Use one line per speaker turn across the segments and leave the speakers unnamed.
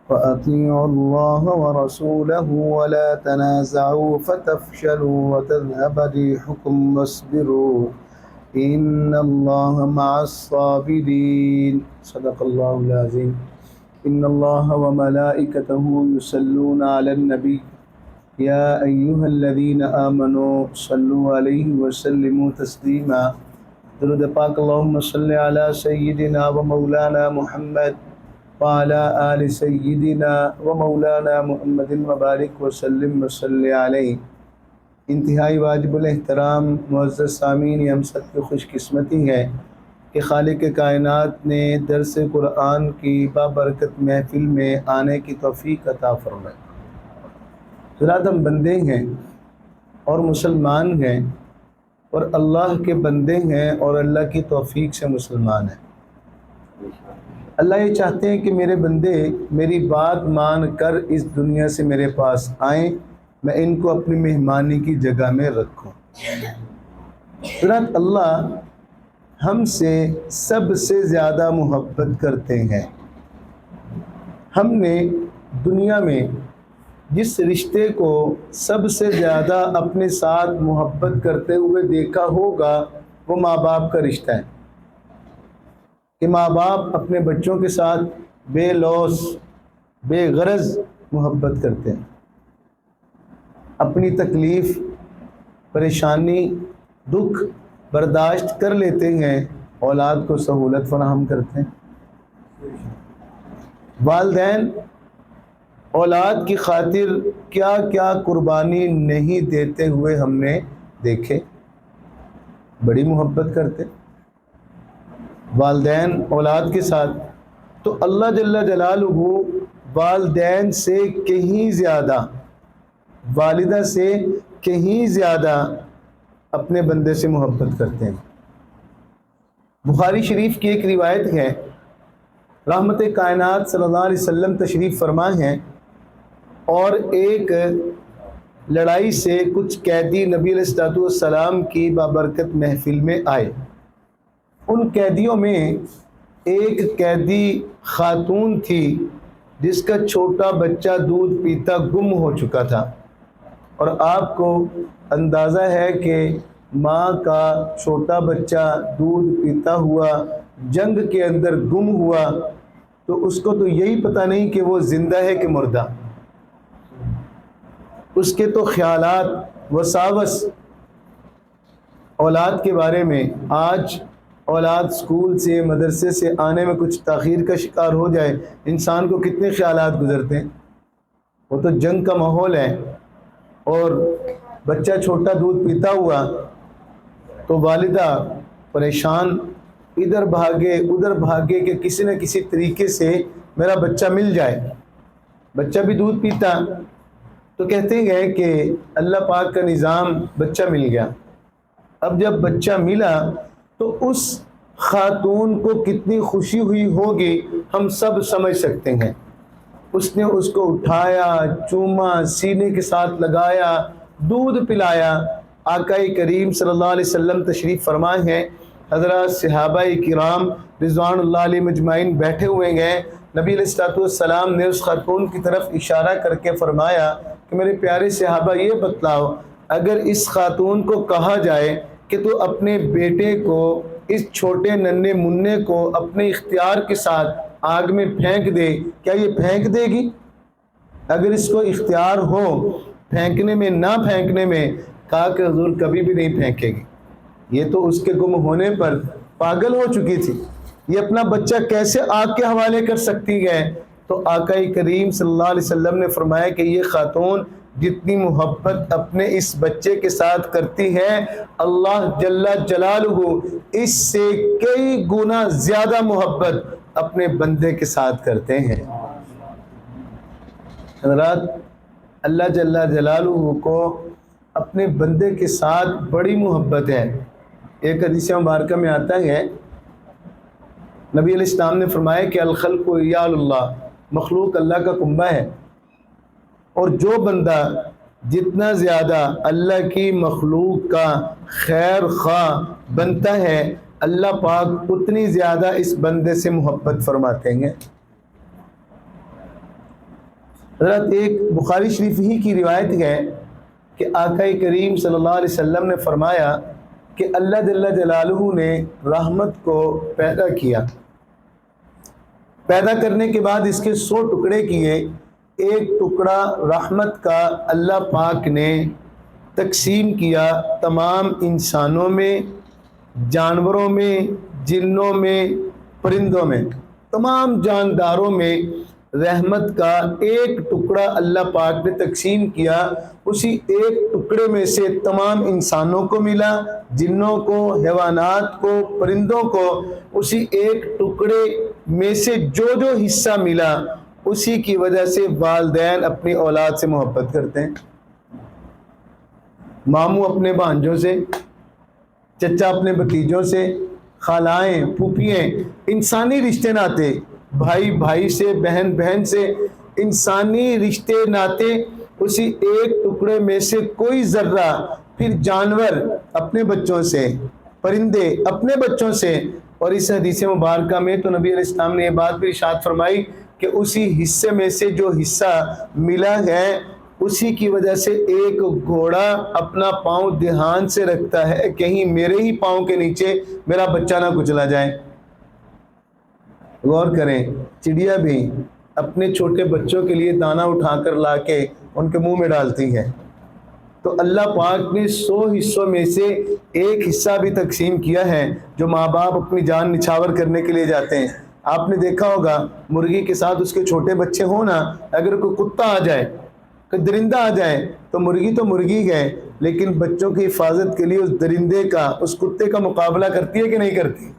وأطيعوا الله ورسوله ولا تنازعوا فتفشلوا وتذهب ريحكم واصبروا إن الله مع الصابرين صدق الله العظيم إن الله وملائكته يصلون على النبي يا أيها الذين آمنوا صلوا عليه وسلموا تسليما درود پاک اللهم صل على سيدنا ومولانا محمد وعلى آل سيدنا ومولانا محمد وبارک وسلم وصلی علیہ۔ انتہائی واجب الاحترام معزز سامعین، یہ ہم سب کی خوش قسمتی ہے کہ خالق کائنات نے درس قرآن کی بابرکت محفل میں آنے کی توفیق عطا فرمائے۔ حضرات، ہم بندے ہیں اور مسلمان ہیں اور اللہ کے بندے ہیں اور اللہ کی توفیق سے مسلمان ہیں۔ اللہ یہ چاہتے ہیں کہ میرے بندے میری بات مان کر اس دنیا سے میرے پاس آئیں، میں ان کو اپنی مہمانی کی جگہ میں رکھوں۔ حضرات، اللہ ہم سے سب سے زیادہ محبت کرتے ہیں۔ ہم نے دنیا میں جس رشتے کو سب سے زیادہ اپنے ساتھ محبت کرتے ہوئے دیکھا ہوگا وہ ماں باپ کا رشتہ ہے، کہ ماں باپ اپنے بچوں کے ساتھ بے لوث بے غرض محبت کرتے ہیں، اپنی تکلیف پریشانی دکھ برداشت کر لیتے ہیں، اولاد کو سہولت فراہم کرتے ہیں۔ والدین اولاد کی خاطر کیا کیا قربانی نہیں دیتے ہوئے ہم نے دیکھے، بڑی محبت کرتے والدین اولاد کے ساتھ۔ تو اللہ جل جلالہ والدین سے کہیں زیادہ، والدہ سے کہیں زیادہ اپنے بندے سے محبت کرتے ہیں۔ بخاری شریف کی ایک روایت ہے، رحمت کائنات صلی اللہ علیہ وسلم تشریف فرما ہیں اور ایک لڑائی سے کچھ قیدی نبی علیہ السلام کی بابرکت محفل میں آئے۔ ان قیدیوں میں ایک قیدی خاتون تھی جس کا چھوٹا بچہ دودھ پیتا گم ہو چکا تھا، اور آپ کو اندازہ ہے کہ ماں کا چھوٹا بچہ دودھ پیتا ہوا جنگ کے اندر گم ہوا تو اس کو تو یہی پتہ نہیں کہ وہ زندہ ہے کہ مردہ۔ اس کے تو خیالات وساوس اولاد کے بارے میں، آج اولاد اسکول سے مدرسے سے آنے میں کچھ تاخیر کا شکار ہو جائے، انسان کو کتنے خیالات گزرتے ہیں۔ وہ تو جنگ کا ماحول ہے اور بچہ چھوٹا دودھ پیتا ہوا تو والدہ پریشان، ادھر بھاگے کہ کسی نہ کسی طریقے سے میرا بچہ مل جائے۔ بچہ بھی دودھ پیتا تو کہتے ہیں کہ اللہ پاک کا نظام، بچہ مل گیا۔ اب جب بچہ ملا تو اس خاتون کو کتنی خوشی ہوئی ہوگی ہم سب سمجھ سکتے ہیں۔ اس نے اس کو اٹھایا، چوما، سینے کے ساتھ لگایا، دودھ پلایا۔ آقا کریم صلی اللہ علیہ وسلم تشریف فرما ہیں، حضرات صحابہ کرام رضوان اللہ علیہ مجمعین بیٹھے ہوئے ہیں۔ نبی علیہ السلام نے اس خاتون کی طرف اشارہ کر کے فرمایا کہ میرے پیارے صحابہ یہ بتلاؤ، اگر اس خاتون کو کہا جائے کہ تو اپنے بیٹے کو، اس چھوٹے ننھے منع کو اپنے اختیار کے ساتھ آگ میں پھینک دے، کیا یہ پھینک دے گی؟ اگر اس کو اختیار ہو پھینکنے میں نہ پھینکنے میں، کہا کہ حضور کبھی بھی نہیں پھینکے گی، یہ تو اس کے گم ہونے پر پاگل ہو چکی تھی، یہ اپنا بچہ کیسے آگ کے حوالے کر سکتی ہے؟ تو آقا کریم صلی اللہ علیہ وسلم نے فرمایا کہ یہ خاتون جتنی محبت اپنے اس بچے کے ساتھ کرتی ہے، اللہ جل جلالہ اس سے کئی گنا زیادہ محبت اپنے بندے کے ساتھ کرتے ہیں۔ حضرات، اللہ جل جلالہ کو اپنے بندے کے ساتھ بڑی محبت ہے۔ ایک حدیث مبارکہ میں آتا ہے، نبی علیہ السلام نے فرمایا کہ الخلق عیال اللہ، مخلوق اللہ کا کنبہ ہے، اور جو بندہ جتنا زیادہ اللہ کی مخلوق کا خیر خواہ بنتا ہے، اللہ پاک اتنی زیادہ اس بندے سے محبت فرماتے ہیں۔ حضرت ایک بخاری شریف ہی کی روایت ہے کہ آقا کریم صلی اللہ علیہ وسلم نے فرمایا کہ اللہ جل جلالہ نے رحمت کو پیدا کیا، پیدا کرنے کے بعد اس کے 100 ٹکڑے کیے، ایک ٹکڑا رحمت کا اللہ پاک نے تقسیم کیا تمام انسانوں میں، جانوروں میں، جنوں میں، پرندوں میں، تمام جانداروں میں رحمت کا ایک ٹکڑا اللہ پاک نے تقسیم کیا۔ اسی ایک ٹکڑے میں سے تمام انسانوں کو ملا، جنوں کو، حیوانات کو، پرندوں کو، اسی ایک ٹکڑے میں سے جو جو حصہ ملا اسی کی وجہ سے والدین اپنی اولاد سے محبت کرتے ہیں، ماموں اپنے بھانجوں سے، چچا اپنے بھتیجوں سے، خالائیں، پھوپھییں، انسانی رشتے ناتے، بھائی بھائی سے، بہن بہن سے، انسانی رشتے ناتے اسی ایک ٹکڑے میں سے کوئی ذرہ، پھر جانور اپنے بچوں سے، پرندے اپنے بچوں سے۔ اور اس حدیث مبارکہ میں تو نبی علیہ السلام نے یہ بات بھی ارشاد فرمائی کہ اسی حصے میں سے جو حصہ ملا ہے اسی کی وجہ سے ایک گھوڑا اپنا پاؤں دھیان سے رکھتا ہے کہیں میرے ہی پاؤں کے نیچے میرا بچہ نہ کچلا جائے۔ غور کریں، چڑیا بھی اپنے چھوٹے بچوں کے لیے دانا اٹھا کر لا کے ان کے منہ میں ڈالتی ہے، تو اللہ پاک نے 100 حصوں میں سے ایک حصہ بھی تقسیم کیا ہے جو ماں باپ اپنی جان نچھاور کرنے کے لیے جاتے ہیں۔ آپ نے دیکھا ہوگا مرغی کے ساتھ اس کے چھوٹے بچے ہوں نا، اگر کوئی کتا آ جائے، کوئی درندہ آ جائے تو مرغی ہے، لیکن بچوں کی حفاظت کے لیے اس درندے کا، اس کتے کا مقابلہ کرتی ہے کہ نہیں کرتی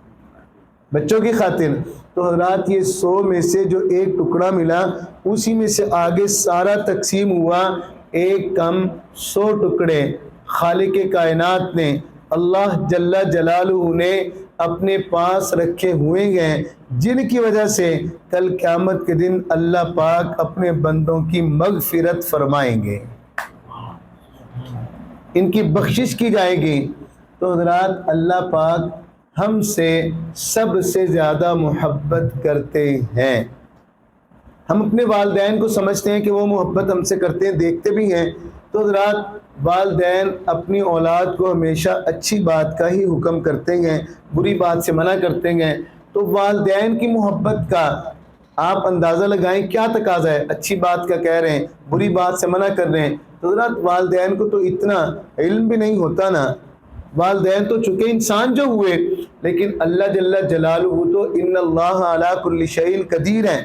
بچوں کی خاطر؟ تو حضرات یہ 100 میں سے جو ایک ٹکڑا ملا اسی میں سے آگے سارا تقسیم ہوا، ایک کم 100 ٹکڑے خالق کائنات نے، اللہ جل جلالہ نے اپنے پاس رکھے ہوئے ہیں، جن کی وجہ سے کل قیامت کے دن اللہ پاک اپنے بندوں کی مغفرت فرمائیں گے، ان کی بخشش کی جائے گی۔ تو حضرات اللہ پاک ہم سے سب سے زیادہ محبت کرتے ہیں۔ ہم اپنے والدین کو سمجھتے ہیں کہ وہ محبت ہم سے کرتے ہیں، دیکھتے بھی ہیں۔ تو حضرات والدین اپنی اولاد کو ہمیشہ اچھی بات کا ہی حکم کرتے ہیں، بری بات سے منع کرتے ہیں۔ تو والدین کی محبت کا آپ اندازہ لگائیں کیا تقاضا ہے، اچھی بات کا کہہ رہے ہیں، بری بات سے منع کر رہے ہیں۔ تو حضرات والدین کو تو اتنا علم بھی نہیں ہوتا نا، والدین تو چکے انسان جو ہوئے، لیکن اللہ جل جلالہ تو ان اللہ علی کل شیء قدیر ہیں،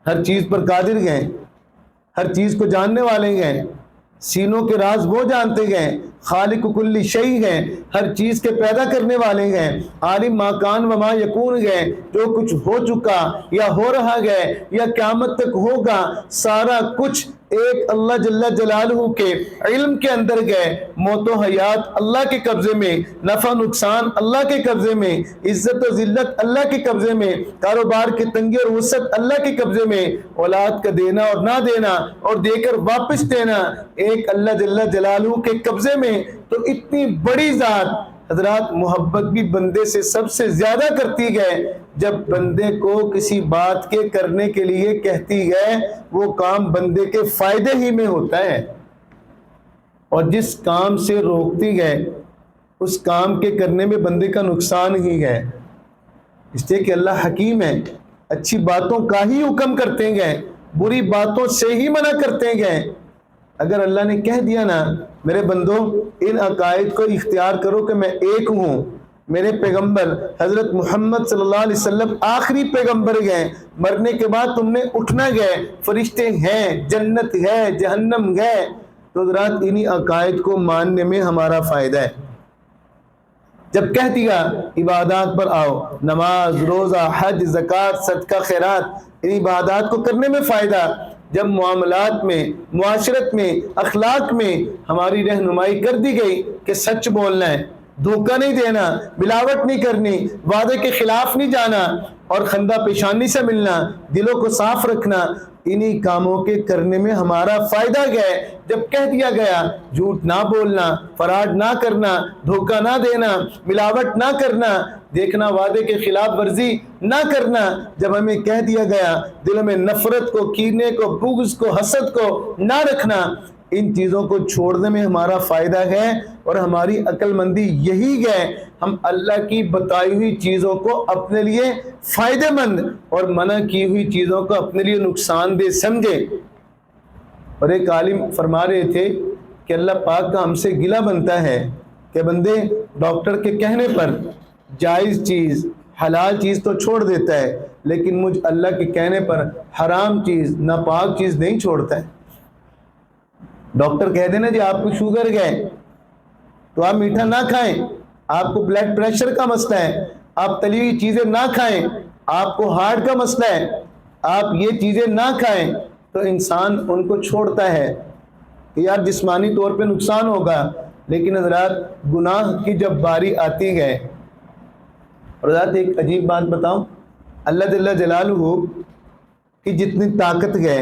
ہر چیز پر قادر ہیں، ہر چیز کو جاننے والے ہیں، سینوں کے راز وہ جانتے ہیں، خالق کل شیء ہیں، ہر چیز کے پیدا کرنے والے ہیں، عالم ما کان و ما یکون ہیں، جو کچھ ہو چکا یا ہو رہا ہے یا قیامت تک ہوگا، سارا کچھ ایک اللہ جل جلالہ کے علم کے اندر گئے۔ موت و حیات اللہ کے قبضے میں، نفع نقصان اللہ کے قبضے میں، عزت و ذلت اللہ کے قبضے میں، کاروبار کی تنگی اور وسعت اللہ کے قبضے میں، اولاد کا دینا اور نہ دینا اور دے کر واپس دینا ایک اللہ جل جلالہ کے قبضے میں۔ تو اتنی بڑی ذات حضرات محبت بھی بندے سے سب سے زیادہ کرتی ہے، جب بندے کو کسی بات کے کرنے کے لیے کہتی ہے وہ کام بندے کے فائدے ہی میں ہوتا ہے، اور جس کام سے روکتی ہے اس کام کے کرنے میں بندے کا نقصان ہی ہے۔ اس لیے کہ اللہ حکیم ہے، اچھی باتوں کا ہی حکم کرتے ہیں، بری باتوں سے ہی منع کرتے ہیں۔ اگر اللہ نے کہہ دیا نا میرے بندو ان عقائد کو اختیار کرو کہ میں ایک ہوں، میرے پیغمبر حضرت محمد صلی اللہ علیہ وسلم آخری پیغمبر گئے، مرنے کے بعد تم نے اٹھنا گئے، فرشتے ہیں، جنت ہے، جہنم ہے، تو حضرات انہی عقائد کو ماننے میں ہمارا فائدہ ہے۔ جب کہہ دیا عبادات پر آؤ، نماز، روزہ، حج، زکوٰۃ، صدقہ، خیرات، ان عبادات کو کرنے میں فائدہ، جب معاملات میں، معاشرت میں، اخلاق میں ہماری رہنمائی کر دی گئی کہ سچ بولنا ہے، دھوکہ نہیں دینا، ملاوٹ نہیں کرنی، وعدے کے خلاف نہیں جانا، اور خندہ پیشانی سے ملنا، دلوں کو صاف رکھنا، انہی کاموں کے کرنے میں ہمارا فائدہ کیا ہے؟ جب کہہ دیا گیا جھوٹ نہ بولنا، فراڈ نہ کرنا، دھوکہ نہ دینا، ملاوٹ نہ کرنا، دیکھنا وعدے کے خلاف ورزی نہ کرنا، جب ہمیں کہہ دیا گیا دل میں نفرت کو، کینے کو، بغض کو، حسد کو نہ رکھنا، ان چیزوں کو چھوڑنے میں ہمارا فائدہ ہے اور ہماری عقل مندی یہی ہے، ہم اللہ کی بتائی ہوئی چیزوں کو اپنے لیے فائدہ مند اور منع کی ہوئی چیزوں کو اپنے لیے نقصان دہ سمجھے۔ اور ایک عالم فرما رہے تھے کہ اللہ پاک کا ہم سے گلہ بنتا ہے کہ بندے ڈاکٹر کے کہنے پر جائز چیز، حلال چیز تو چھوڑ دیتا ہے، لیکن مجھ اللہ کے کہنے پر حرام چیز، ناپاک چیز نہیں چھوڑتا ہے۔ ڈاکٹر کہہ دینا جی آپ کو شوگر ہے تو آپ میٹھا نہ کھائیں، آپ کو بلڈ پریشر کا مسئلہ ہے آپ تلی ہوئی چیزیں نہ کھائیں، آپ کو ہارٹ کا مسئلہ ہے آپ یہ چیزیں نہ کھائیں، تو انسان ان کو چھوڑتا ہے کہ یار جسمانی طور پہ نقصان ہوگا، لیکن حضرات گناہ کی جب باری آتی ہے، اور حضرات ایک عجیب بات بتاؤں، اللہ جل جلالہ کی جتنی طاقت ہے،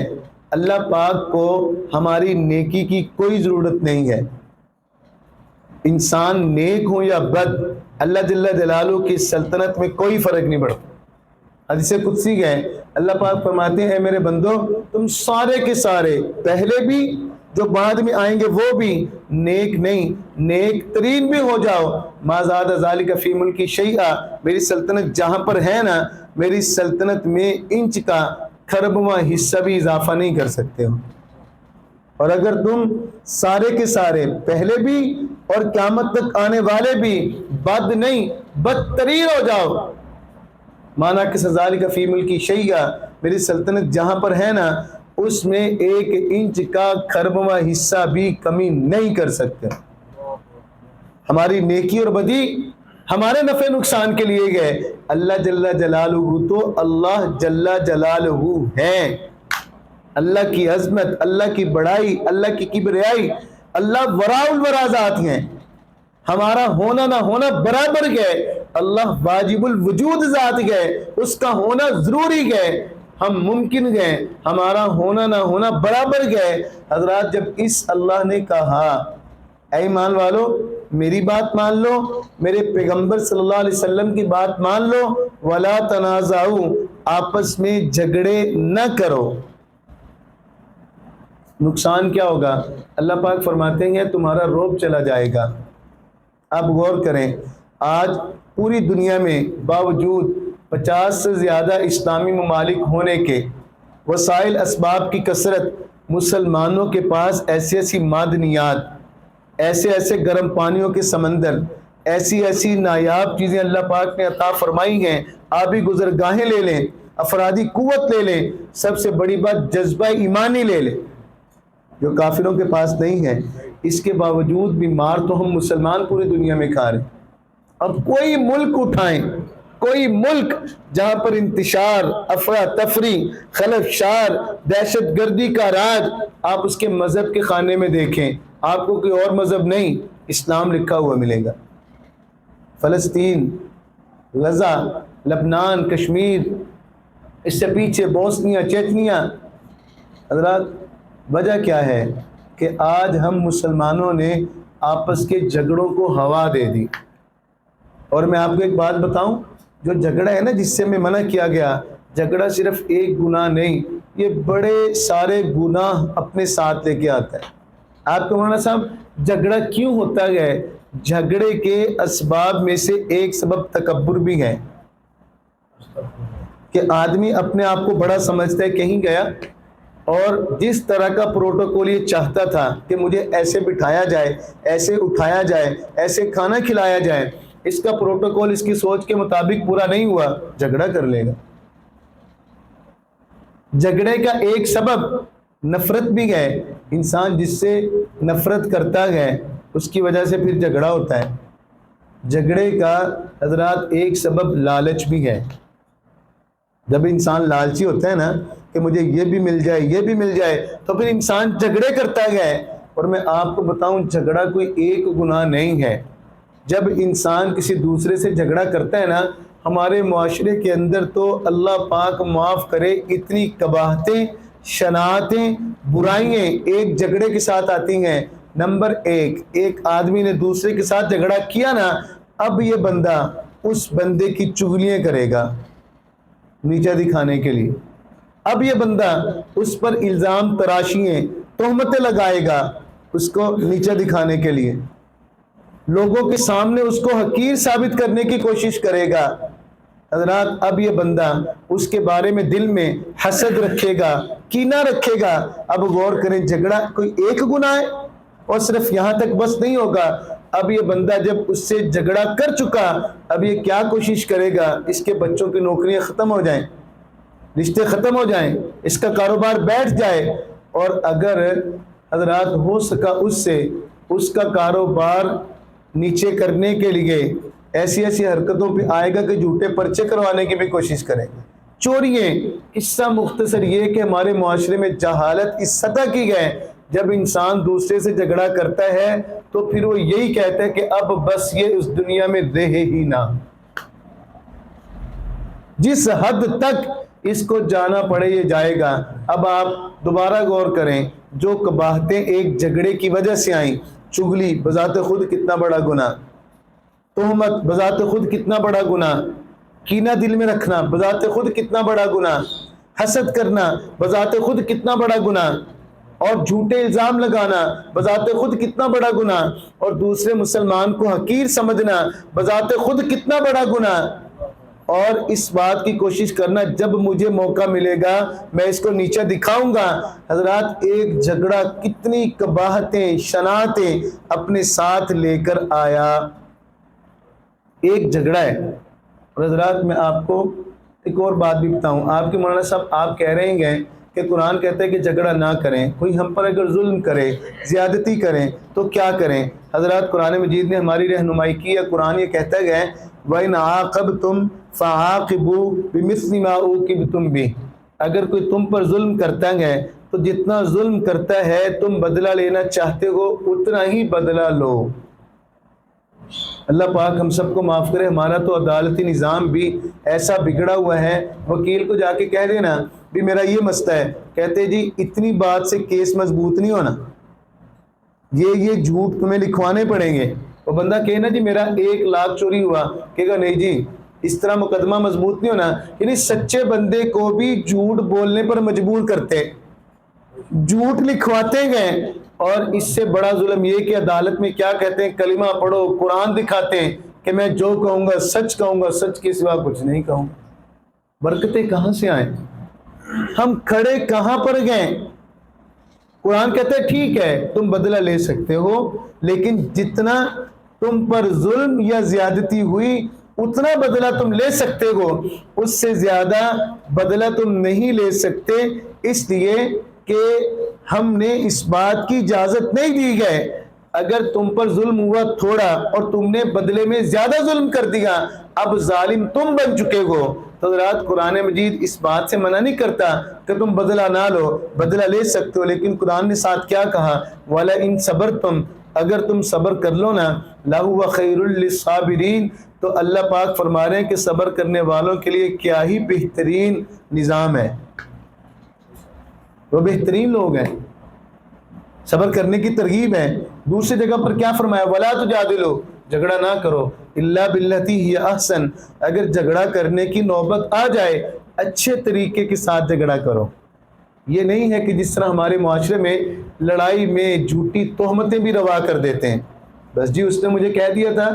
اللہ پاک کو ہماری نیکی کی کوئی ضرورت نہیں ہے۔ انسان نیک ہو یا بد، اللہ جل جلالہ کی سلطنت میں کوئی فرق نہیں پڑتا۔ حدیث قدسی ہے، اللہ پاک فرماتے ہیں اے میرے بندو تم سارے کے سارے، پہلے بھی جو بعد میں آئیں گے وہ بھی نیک نہیں، نیک ترین بھی ہو جاؤ، ما زاد ذالک فی ملکی شیئا، میری سلطنت جہاں پر ہے نا، میری سلطنت میں انچ کا کھربواں حصہ بھی اضافہ نہیں کر سکتے ہو۔ اور اگر تم سارے کے سارے پہلے بھی اور قیامت تک آنے والے بھی بد نہیں بدترین ہو جاؤ، مانا کہ ذالک فی ملکی شیئا، میری سلطنت جہاں پر ہے نا اس میں 1 انچ کا کھربواں حصہ بھی کمی نہیں کر سکتے۔ ہماری نیکی اور بدی ہمارے نفع نقصان کے لیے گئے، اللہ جل جلالہ تو اللہ جل جلالہ ہے، اللہ کی عظمت، اللہ کی بڑائی، اللہ کی کبریائی، اللہ وراء الورا ذات ہیں، ہمارا ہونا نہ ہونا برابر گئے، اللہ واجب الوجود ذات گئے، اس کا ہونا ضروری گئے، ہم ممکن گئے، ہمارا ہونا نہ ہونا برابر گئے۔ حضرات جب اس اللہ نے کہا اے ایمان والو میری بات مان لو، میرے پیغمبر صلی اللہ علیہ وسلم کی بات مان لو، ولا تنازعوا، آپس میں جھگڑے نہ کرو، نقصان کیا ہوگا؟ اللہ پاک فرماتے ہیں تمہارا روب چلا جائے گا۔ آپ غور کریں، آج پوری دنیا میں باوجود 50 سے زیادہ اسلامی ممالک ہونے کے، وسائل اسباب کی کثرت، مسلمانوں کے پاس ایسی ایسی معدنیات، ایسے ایسے گرم پانیوں کے سمندر، ایسی ایسی نایاب چیزیں اللہ پاک نے عطا فرمائی ہیں، آبی گزرگاہیں لے لیں، افرادی قوت لے لیں، سب سے بڑی بات جذبہ ایمانی لے لیں جو کافروں کے پاس نہیں ہے، اس کے باوجود بھی مار تو ہم مسلمان پوری دنیا میں کھا رہے ہیں۔ اب کوئی ملک اٹھائیں، کوئی ملک جہاں پر انتشار، افراتفری، خلفشار، دہشت گردی کا راج، آپ اس کے مذہب کے خانے میں دیکھیں، آپ کو کوئی اور مذہب نہیں، اسلام لکھا ہوا ملے گا۔ فلسطین، غزہ، لبنان، کشمیر، اس سے پیچھے بوسنیا، چیچنیا، حضرات وجہ کیا ہے کہ آج ہم مسلمانوں نے آپس کے جھگڑوں کو ہوا دے دی۔ اور میں آپ کو ایک بات بتاؤں، جو جھگڑا ہے نا جس سے میں منع کیا گیا، جھگڑا صرف ایک گناہ نہیں، یہ بڑے سارے گناہ اپنے ساتھ لے کے آتا ہے۔ آپ کو مولانا صاحب جھگڑا کیوں ہوتا ہے؟ جھگڑے کے اسباب میں سے ایک سبب تکبر بھی ہے کہ آدمی اپنے آپ کو بڑا سمجھتا ہے، کہیں گیا اور جس طرح کا پروٹوکول یہ چاہتا تھا کہ مجھے ایسے بٹھایا جائے، ایسے اٹھایا جائے، ایسے کھانا کھلایا جائے، اس کا پروٹوکول اس کی سوچ کے مطابق پورا نہیں ہوا، جھگڑا کر لے گا۔ جھگڑے کا ایک سبب نفرت بھی ہے، انسان جس سے نفرت کرتا ہے اس کی وجہ سے پھر جھگڑا ہوتا ہے۔ جھگڑے کا حضرات ایک سبب لالچ بھی ہے، جب انسان لالچی ہوتا ہے نا کہ مجھے یہ بھی مل جائے، یہ بھی مل جائے، تو پھر انسان جھگڑے کرتا ہے۔ اور میں آپ کو بتاؤں جھگڑا کوئی ایک گناہ نہیں ہے، جب انسان کسی دوسرے سے جھگڑا کرتا ہے نا، ہمارے معاشرے کے اندر تو اللہ پاک معاف کرے اتنی قباحتیں شناعتیں برائیاں ایک جھگڑے کے ساتھ آتی ہیں۔ نمبر ایک آدمی نے دوسرے کے ساتھ جھگڑا کیا نا، اب یہ بندہ اس بندے کی چغلیاں کرے گا نیچا دکھانے کے لیے، اب یہ بندہ اس پر الزام تراشیاں تہمتیں لگائے گا اس کو نیچا دکھانے کے لیے، لوگوں کے سامنے اس کو حقیر ثابت کرنے کی کوشش کرے گا۔ حضرات اب یہ بندہ اس کے بارے میں دل میں حسد رکھے گا، کینہ رکھے گا۔ اب غور کریں، جھگڑا کوئی ایک گناہ ہے اور صرف یہاں تک بس نہیں ہوگا، اب یہ بندہ جب اس سے جھگڑا کر چکا، اب یہ کیا کوشش کرے گا، اس کے بچوں کی نوکریاں ختم ہو جائیں، رشتے ختم ہو جائیں، اس کا کاروبار بیٹھ جائے، اور اگر حضرات ہو سکا اس سے اس کا کاروبار نیچے کرنے کے لیے ایسی حرکتوں پہ آئے گا کہ جھوٹے پرچے کروانے کی بھی کوشش کریں گے، چوریاں۔ قصہ مختصر یہ کہ ہمارے معاشرے میں جہالت اس سطح کی ہے، جب انسان دوسرے سے جھگڑا کرتا ہے تو پھر وہ یہی کہتا ہے کہ اب بس یہ اس دنیا میں رہے ہی نہ، جس حد تک اس کو جانا پڑے یہ جائے گا۔ اب آپ دوبارہ غور کریں، جو قباحتیں ایک جھگڑے کی وجہ سے آئیں، چغلی بذات خود کتنا بڑا گناہ، تہمت بذات خود کتنا بڑا گناہ، کینہ دل میں رکھنا بذات خود کتنا بڑا گناہ، حسد کرنا بذات خود کتنا بڑا گناہ، اور جھوٹے الزام لگانا بذات خود کتنا بڑا گناہ، اور دوسرے مسلمان کو حقیر سمجھنا بذات خود کتنا بڑا گناہ، اور اس بات کی کوشش کرنا جب مجھے موقع ملے گا میں اس کو نیچا دکھاؤں گا۔ حضرات ایک جھگڑا کتنی قباحتیں شناعتیں اپنے ساتھ لے کر آیا، ایک جھگڑا ہے۔ اور حضرات میں آپ کو ایک اور بات بھی بتاؤں، آپ کے مولانا صاحب آپ کہہ رہے ہیں کہ قرآن کہتا ہے کہ جھگڑا نہ کریں، کوئی ہم پر اگر ظلم کرے زیادتی کریں تو کیا کریں؟ حضرات قرآن مجید نے ہماری رہنمائی کی ہے، قرآن یہ کہتا ہے وَإِنْ عَاقَبْتُمْ فَعَاقِبُوا بِمِثْلِ مَا عُوقِبْتُمْ بِهِ، اگر کوئی تم پر ظلم کرتا ہے تو جتنا ظلم کرتا ہے تم بدلہ لینا چاہتے ہو اتنا ہی بدلہ لو۔ اللہ پاک ہم سب کو معاف کرے، ہمارا تو عدالتی نظام بھی ایسا بگڑا ہوا ہے، وکیل کو جا کے کہہ دینا بھی میرا یہ مسئلہ ہے، کہتے جی اتنی بات سے کیس مضبوط نہیں ہونا، یہ جھوٹ تمہیں لکھوانے پڑیں گے۔ وہ بندہ کہے نا جی میرا 1 لاکھ چوری ہوا، کہے گا نہیں جی اس طرح مقدمہ مضبوط نہیں ہونا۔ یعنی سچے بندے کو بھی جھوٹ بولنے پر مجبور کرتے، جھوٹ لکھواتے گئے، اور اس سے بڑا ظلم یہ کہ عدالت میں کیا کہتے ہیں، کلمہ پڑھو، قرآن دکھاتے ہیں کہ میں جو کہوں گا سچ کہوں گا، سچ کے سوا کچھ نہیں کہوں۔ برکتیں کہاں سے آئیں؟ ہم کھڑے کہاں پر گئے؟ قرآن کہتا ہے ٹھیک ہے تم بدلہ لے سکتے ہو، لیکن جتنا تم پر ظلم یا زیادتی ہوئی اتنا بدلہ تم لے سکتے ہو، اس سے زیادہ بدلہ تم نہیں لے سکتے، اس لیے کہ ہم نے اس بات کی اجازت نہیں دی گئے اگر تم پر ظلم ہوا تھوڑا اور تم نے بدلے میں زیادہ ظلم کر دیا، اب ظالم تم بن چکے ہو۔ تو حضرات قرآن مجید اس بات سے منع نہیں کرتا کہ تم بدلہ نہ لو، بدلہ لے سکتے ہو، لیکن قرآن نے ساتھ کیا کہا، وَلَئِن صَبَرْتُمْ، اگر تم صبر کر لو نا، لَهُوَ خَيْرٌ لِّلصَّابِرِينَ، تو اللہ پاک فرما رہے ہیں کہ صبر کرنے والوں کے لیے کیا ہی بہترین نظام ہے، وہ بہترین لوگ ہیں، صبر کرنے کی ترغیب ہے۔ دوسری جگہ پر کیا فرمایا، وَلَا تُجَادِلُوا، جھگڑا نہ کرو، اِلَّا بِالَّتِي هِيَ أَحْسَنُ، اگر جھگڑا کرنے کی نوبت آ جائے اچھے طریقے کے ساتھ جھگڑا کرو۔ یہ نہیں ہے کہ جس طرح ہمارے معاشرے میں لڑائی میں جھوٹی تہمتیں بھی روا کر دیتے ہیں، بس جی اس نے مجھے کہہ دیا تھا،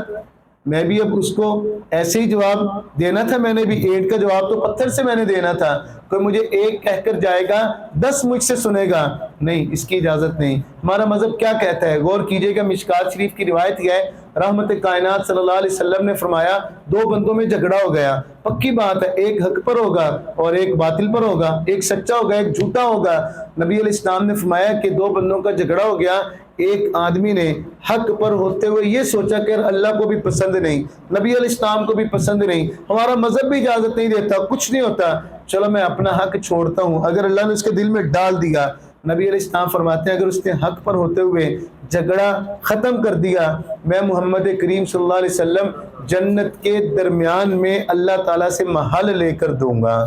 میں بھی اب اس کو ایسے ہی جواب دینا تھا، میں نے بھی اینٹ کا جواب تو پتھر سے میں نے دینا تھا، کوئی مجھے ایک کہہ کر جائے گا 10 مجھ سے سنے گا، نہیں، اس کی اجازت نہیں۔ ہمارا مذہب کیا کہتا ہے، غور کیجئے گا، مشکات شریف کی روایت یہ ہے، رحمت کائنات صلی اللہ علیہ وسلم نے فرمایا 2 بندوں میں جھگڑا ہو گیا، پکی بات ہے ایک حق پر ہوگا اور ایک باطل پر ہوگا، ایک سچا ہوگا ایک جھوٹا ہوگا۔ نبی علیہ السلام نے فرمایا کہ 2 بندوں کا جھگڑا ہو گیا، ایک آدمی نے حق پر ہوتے ہوئے یہ سوچا کہ اللہ کو بھی پسند نہیں، نبی علیہ السلام کو بھی پسند نہیں، ہمارا مذہب بھی اجازت نہیں دیتا، کچھ نہیں ہوتا، چلو میں اپنا حق چھوڑتا ہوں۔ اگر اللہ نے اس کے دل میں ڈال دیا، نبی علیہ السلام فرماتے ہیں اگر اس نے حق پر ہوتے ہوئے جھگڑا ختم کر دیا، میں محمد کریم صلی اللہ علیہ وسلم جنت کے درمیان میں اللہ تعالیٰ سے محل لے کر دوں گا۔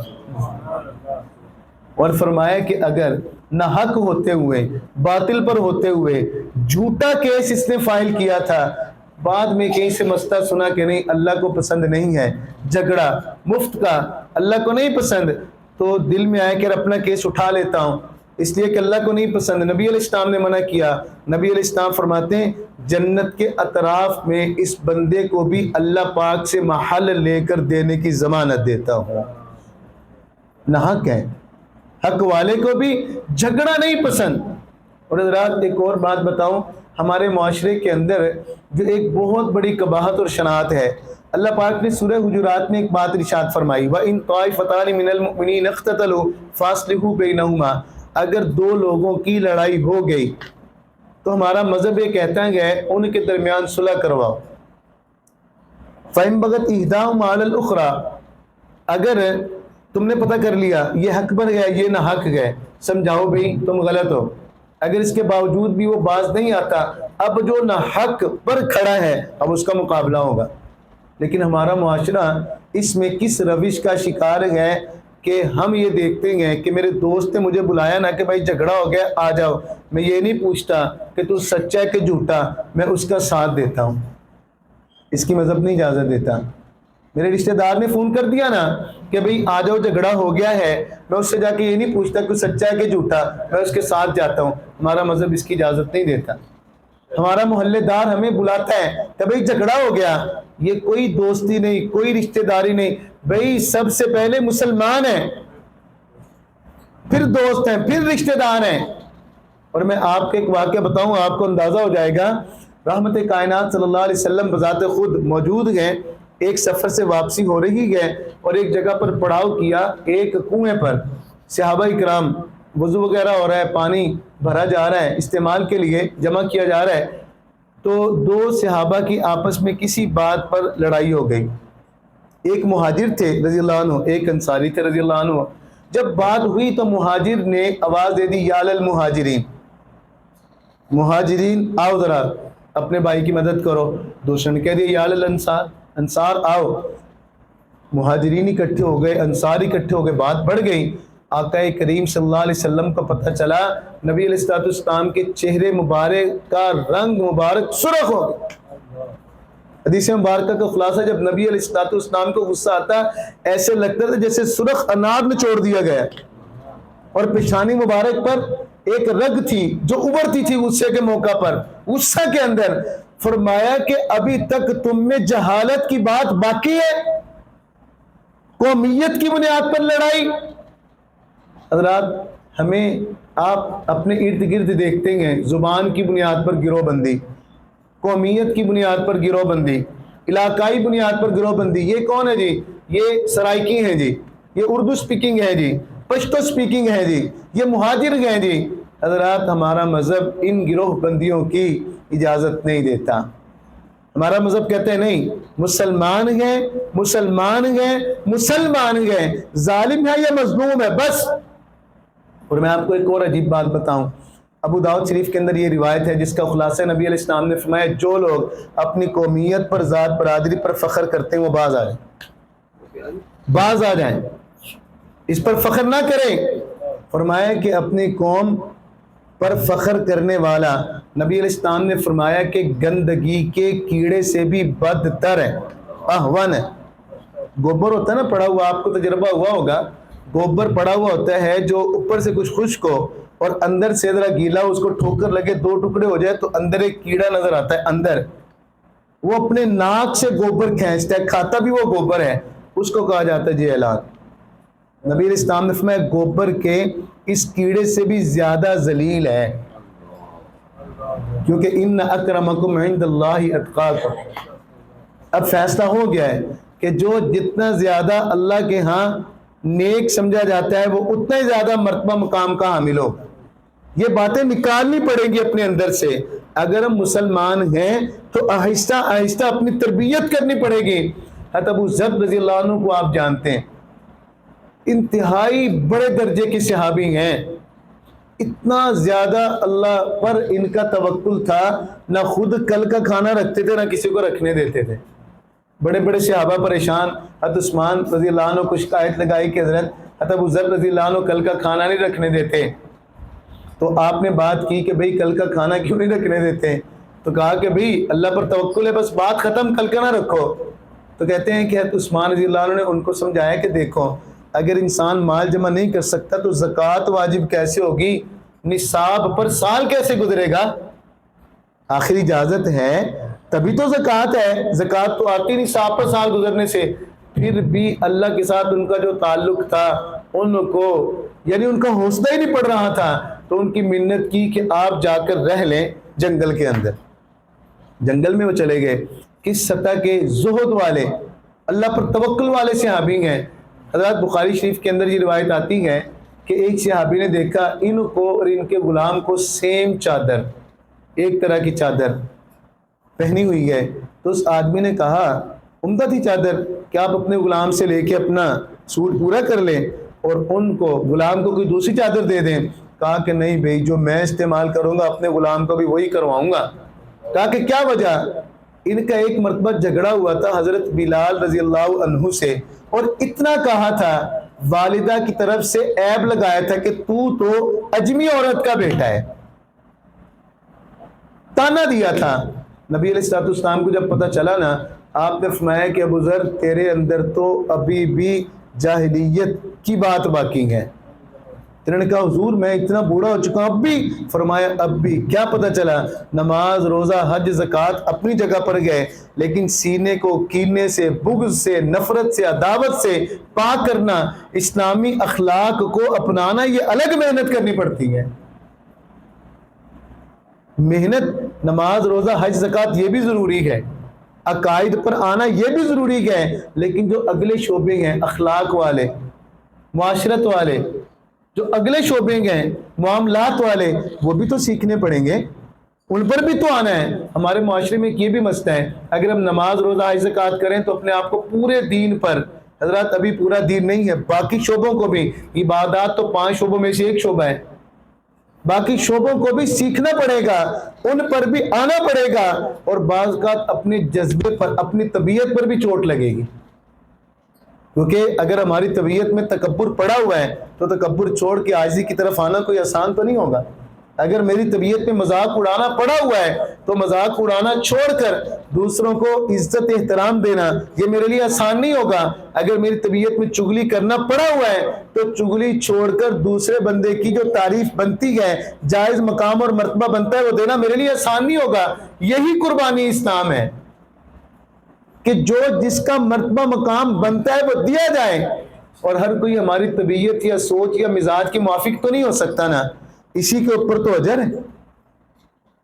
اور فرمایا کہ اگر نہ حق ہوتے ہوئے، باطل پر ہوتے ہوئے جھوٹا کیس اس نے فائل کیا تھا، بعد میں کہیں سے مسئلہ سنا کہ نہیں اللہ کو پسند نہیں ہے جھگڑا مفت کا، اللہ کو نہیں پسند، تو دل میں آیا کہ اپنا کیس اٹھا لیتا ہوں، اس لیے کہ اللہ کو نہیں پسند، نبی علیہ السلام نے منع کیا۔ نبی علیہ السلام فرماتے ہیں جنت کے اطراف میں اس بندے کو بھی اللہ پاک سے محل لے کر دینے کی ضمانت دیتا ہوں۔ نہ حق ہے، حق والے کو بھی جھگڑا نہیں پسند۔ اور حضرات ایک اور بات بتاؤں، ہمارے معاشرے کے اندر جو ایک بہت بڑی قباحت اور شناعت ہے، اللہ پاک نے سورہ حجرات میں ایک بات ارشاد فرمائی، وَإِن طَائِفَتَانِ مِنَ الْمُؤْمِنِينَ اقْتَتَلُوا فَأَصْلِحُوا بَيْنَهُمَا، اگر دو لوگوں کی لڑائی ہو گئی تو ہمارا مذہب یہ کہتا ہے ان کے درمیان صلح کرواؤ۔ فَإِن بَغَتْ إِحْدَاهُمَا عَلَى الْأُخْرَى، اگر تم نے پتہ کر لیا یہ حق پر گیا یہ نہ حق گئے، سمجھاؤ بھئی تم غلط ہو، اگر اس کے باوجود بھی وہ باز نہیں آتا، اب جو نہ حق پر کھڑا ہے اب اس کا مقابلہ ہوگا۔ لیکن ہمارا معاشرہ اس میں کس روش کا شکار ہے کہ ہم یہ دیکھتے ہیں کہ میرے دوست نے مجھے بلایا نا کہ بھائی جھگڑا ہو گیا آ جاؤ، میں یہ نہیں پوچھتا کہ تو سچا ہے کہ جھوٹا، میں اس کا ساتھ دیتا ہوں، اس کی مذہب نہیں اجازت دیتا۔ میرے رشتہ دار نے فون کر دیا نا کہ بھئی آ جاؤ جھگڑا ہو گیا ہے، میں اس سے جا کے یہ نہیں پوچھتا کہ سچا ہے کہ جھوٹا، میں اس کے ساتھ جاتا ہوں، ہمارا مذہب اس کی اجازت نہیں دیتا۔ ہمارا محلے دار ہمیں بلاتا ہے کہ بھئی جھگڑا ہو گیا، یہ کوئی دوستی نہیں، کوئی رشتہ داری نہیں، بھئی سب سے پہلے مسلمان ہیں، پھر دوست ہیں، پھر رشتہ دار ہیں۔ اور میں آپ کے ایک واقعہ بتاؤں، آپ کو اندازہ ہو جائے گا، رحمت کائنات صلی اللہ علیہ وسلم بذات خود موجود ہیں، ایک سفر سے واپسی ہو رہی ہے اور ایک جگہ پر پڑاؤ کیا، ایک کنویں پر صحابہ اکرام، وضو وغیرہ ہو رہا ہے، پانی بھرا جا رہا ہے، استعمال کے لیے جمع کیا جا رہا ہے، تو دو صحابہ کی آپس میں کسی بات پر لڑائی ہو گئی، ایک مہاجر تھے رضی اللہ عنہ، ایک انصاری تھے رضی اللہ عنہ۔ جب بات ہوئی تو مہاجر نے آواز دے دی یا للمہاجرین، مہاجرین آؤ ذرا اپنے بھائی کی مدد کرو، دوسرے نے کہہ دیا یا للانصار، انصار آؤ، مہاجرین اکٹھے ہو گئے، انصار اکٹھے ہو گئے، بات بڑھ گئی۔ آقا کریم صلی اللہ علیہ وسلم کو پتہ چلا، نبی علیہ السلام کے چہرے مبارک کا رنگ مبارک سرخ ہو گیا۔ حدیث مبارکہ کا خلاصہ، جب نبی علیہ السلام کو غصہ آتا ایسے لگتا تھا جیسے سرخ انار نچوڑ دیا گیا، اور پیشانی مبارک پر ایک رگ تھی جو ابھرتی تھی غصے کے موقع پر، غصہ کے اندر۔ فرمایا کہ ابھی تک تم میں جہالت کی بات باقی ہے، قومیت کی بنیاد پر لڑائی۔ حضرات ہمیں آپ اپنے ارد گرد دیکھتے ہیں، زبان کی بنیاد پر گروہ بندی، قومیت کی بنیاد پر گروہ بندی، علاقائی بنیاد پر گروہ بندی۔ یہ کون ہے جی؟ یہ سرائکی ہیں جی، یہ اردو سپیکنگ ہے جی، پشتو سپیکنگ ہے جی، یہ مہاجر ہیں جی۔ حضرات ہمارا مذہب ان گروہ بندیوں کی اجازت نہیں دیتا۔ ہمارا مذہب کہتے ہیں نہیں، مسلمان ہیں، مسلمان ہیں، مسلمان ہیں، ظالم ہے یا مظلوم ہے بس۔ اور میں آپ کو ایک اور عجیب بات بتاؤں، ابو داؤد شریف کے اندر یہ روایت ہے جس کا خلاصہ نبی علیہ السلام نے فرمایا جو لوگ اپنی قومیت پر، ذات برادری پر فخر کرتے ہیں وہ باز آ جائیں، باز آ جائیں، اس پر فخر نہ کریں۔ فرمایا کہ اپنی قوم پر فخر کرنے والا، نبی علیہ السلام نے فرمایا کہ گندگی کے کیڑے سے بھی بدتر ہے، احون ہے۔ گوبر ہوتا ہے نا پڑا ہوا، آپ کو تجربہ ہوا ہوگا، گوبر پڑا ہوا ہوتا ہے جو اوپر سے کچھ خشک ہو اور اندر سے ذرا گیلا، اس کو ٹھوکر لگے دو ٹکڑے ہو جائے تو اندر ایک کیڑا نظر آتا ہے، اندر وہ اپنے ناک سے گوبر کھینچتا ہے، کھاتا بھی وہ گوبر ہے، اس کو کہا جاتا ہے جی اعلان۔ نبی علیہ السلام نے فرمایا گوبر کے اس کیڑے سے بھی زیادہ ذلیل ہے، کیونکہ ان اکرمکم عند اللہ اتقاکم۔ اب فیصلہ ہو گیا ہے کہ جو جتنا زیادہ اللہ کے ہاں نیک سمجھا جاتا ہے وہ اتنا ہی زیادہ مرتبہ مقام کا حامل ہو۔ یہ باتیں نکالنی پڑیں گی اپنے اندر سے۔ اگر ہم مسلمان ہیں تو آہستہ آہستہ اپنی تربیت کرنی پڑے گی۔ حضرت ابو ذر رضی اللہ عنہ کو آپ جانتے ہیں، انتہائی بڑے درجے کے صحابی ہیں، اتنا زیادہ اللہ پر ان کا توکل تھا، نہ خود کل کا کھانا رکھتے تھے نہ کسی کو رکھنے دیتے تھے۔ بڑے بڑے صحابہ پریشان، حضرت عثمان رضی اللہ عنہ کو شکایت لگائی کہ حضرت ابو ذر رضی اللہ عنہ کل کا کھانا نہیں رکھنے دیتے، تو آپ نے بات کی کہ بھئی کل کا کھانا کیوں نہیں رکھنے دیتے؟ تو کہا کہ بھئی اللہ پر توکل ہے، بس بات ختم، کل کا نہ رکھو۔ تو کہتے ہیں کہ عثمان رضی اللہ عنہ نے ان کو سمجھایا کہ دیکھو اگر انسان مال جمع نہیں کر سکتا تو زکوٰۃ واجب کیسے ہوگی، نصاب پر سال کیسے گزرے گا؟ آخر اجازت ہے تبھی تو زکوٰۃ ہے، زکوٰۃ تو آتی نصاب پر سال گزرنے سے۔ پھر بھی اللہ کے ساتھ ان کا جو تعلق تھا، ان کو یعنی ان کا حوصلہ ہی نہیں پڑ رہا تھا، تو ان کی منت کی کہ آپ جا کر رہ لیں جنگل کے اندر۔ جنگل میں وہ چلے گئے۔ کس سطح کے زہد والے، اللہ پر توکل والے صحابی ہیں۔ حضرات بخاری شریف کے اندر یہ روایت آتی ہے کہ ایک صحابی نے دیکھا ان کو اور ان کے غلام کو سیم چادر، ایک طرح کی چادر پہنی ہوئی ہے، تو اس آدمی نے کہا عمدہ تھی چادر، کہ آپ اپنے غلام سے لے کے اپنا سوٹ پورا کر لیں اور ان کو غلام کو کوئی دوسری چادر دے دیں۔ کہا کہ نہیں بھائی، جو میں استعمال کروں گا اپنے غلام کو بھی وہی کرواؤں گا۔ کہا کہ کیا وجہ؟ ان کا ایک مرتبہ جھگڑا ہوا تھا حضرت بلال رضی اللہ عنہ سے، اور اتنا کہا تھا، والدہ کی طرف سے عیب لگایا تھا کہ تو اجمی عورت کا بیٹا ہے، تانا دیا تھا۔ نبی علیہ السلام کو جب پتہ چلا نا، آپ نے فرمایا کہ ابو ذر تیرے اندر تو ابھی بھی جاہلیت کی بات باقی ہے۔ انہوں نے کہا حضور میں اتنا بوڑھا ہو چکا ہوں، اب بھی؟ فرمایا اب بھی۔ کیا پتہ چلا؟ نماز، روزہ، حج، زکوٰۃ اپنی جگہ پر گئے، لیکن سینے کو کینے سے، بغض سے، نفرت سے، عداوت سے پاک کرنا، اسلامی اخلاق کو اپنانا، یہ الگ محنت کرنی پڑتی ہے۔ محنت، نماز، روزہ، حج، زکوٰۃ یہ بھی ضروری ہے، عقائد پر آنا یہ بھی ضروری ہے، لیکن جو اگلے شعبے ہیں، اخلاق والے، معاشرت والے، جو اگلے شعبے ہیں، معاملات والے، وہ بھی تو سیکھنے پڑیں گے، ان پر بھی تو آنا ہے۔ ہمارے معاشرے میں یہ بھی مسئلہ ہے، اگر ہم نماز، روزہ، حج، زکوٰۃ کریں تو اپنے آپ کو پورے دین پر، حضرات ابھی پورا دین نہیں ہے، باقی شعبوں کو بھی، عبادات تو 5 شعبوں میں سے ایک شعبہ ہے، باقی شعبوں کو بھی سیکھنا پڑے گا، ان پر بھی آنا پڑے گا، اور بعض اوقات اپنے جذبے پر، اپنی طبیعت پر بھی چوٹ لگے گی، کیونکہ اگر ہماری طبیعت میں تکبر پڑا ہوا ہے تو تکبر چھوڑ کے عاجزی کی طرف آنا کوئی آسان تو نہیں ہوگا۔ اگر میری طبیعت میں مذاق اڑانا پڑا ہوا ہے تو مذاق اڑانا چھوڑ کر دوسروں کو عزت احترام دینا یہ میرے لیے آسان نہیں ہوگا۔ اگر میری طبیعت میں چغلی کرنا پڑا ہوا ہے تو چغلی چھوڑ کر دوسرے بندے کی جو تعریف بنتی ہے، جائز مقام اور مرتبہ بنتا ہے، وہ دینا میرے لیے آسان نہیں ہوگا۔ یہی قربانی اسلام ہے کہ جو جس کا مرتبہ مقام بنتا ہے وہ دیا جائے، اور ہر کوئی ہماری طبیعت یا سوچ یا مزاج کے موافق تو نہیں ہو سکتا نا، اسی کے اوپر تو اجر ہے۔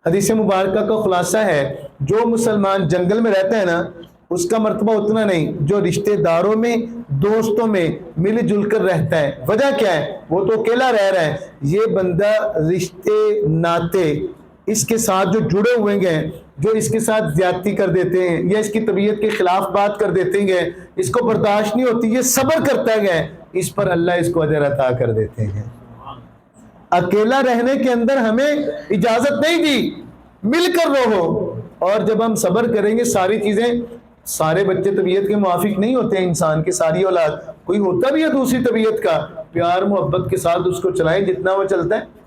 حدیث مبارکہ کا خلاصہ ہے، جو مسلمان جنگل میں رہتا ہے نا، اس کا مرتبہ اتنا نہیں جو رشتہ داروں میں، دوستوں میں مل جل کر رہتا ہے۔ وجہ کیا ہے؟ وہ تو اکیلا رہ رہا ہے، یہ بندہ رشتے ناتے اس کے ساتھ جو جڑے ہوئے ہیں، جو اس کے ساتھ زیادتی کر دیتے ہیں یا اس کی طبیعت کے خلاف بات کر دیتے ہیں، اس کو برداشت نہیں ہوتی، یہ صبر کرتا ہے، اس پر اللہ اس کو اجر عطا کر دیتے ہیں۔ اکیلا رہنے کے اندر ہمیں اجازت نہیں دی، مل کر رہو، اور جب ہم صبر کریں گے ساری چیزیں، سارے بچے طبیعت کے موافق نہیں ہوتے ہیں، انسان کی ساری اولاد، کوئی ہوتا بھی ہے دوسری طبیعت کا، پیار محبت کے ساتھ اس کو چلائیں جتنا وہ چلتا ہے۔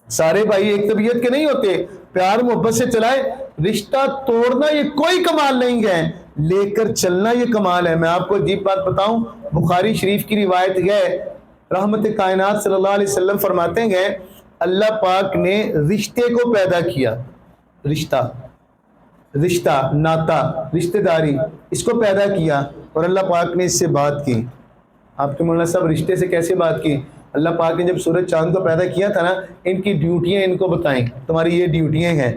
سارے بھائی ایک طبیعت کے نہیں ہوتے، پیار محبت سے چلائے۔ رشتہ توڑنا یہ کوئی کمال نہیں ہے، لے کر چلنا یہ کمال ہے۔ میں آپ کو عجیب بات بتاؤں، بخاری شریف کی روایت ہے، رحمت کائنات صلی اللہ علیہ وسلم فرماتے ہیں اللہ پاک نے رشتے کو پیدا کیا، رشتہ ناتا، رشتہ داری، اس کو پیدا کیا، اور اللہ پاک نے اس سے بات کی۔ آپ کے مولانا صاحب رشتے سے کیسے بات کی؟ اللہ پاک نے جب سورج چاند کو پیدا کیا تھا نا، ان کی ڈیوٹیاں ان کو بتائیں، تمہاری یہ ڈیوٹیاں ہیں،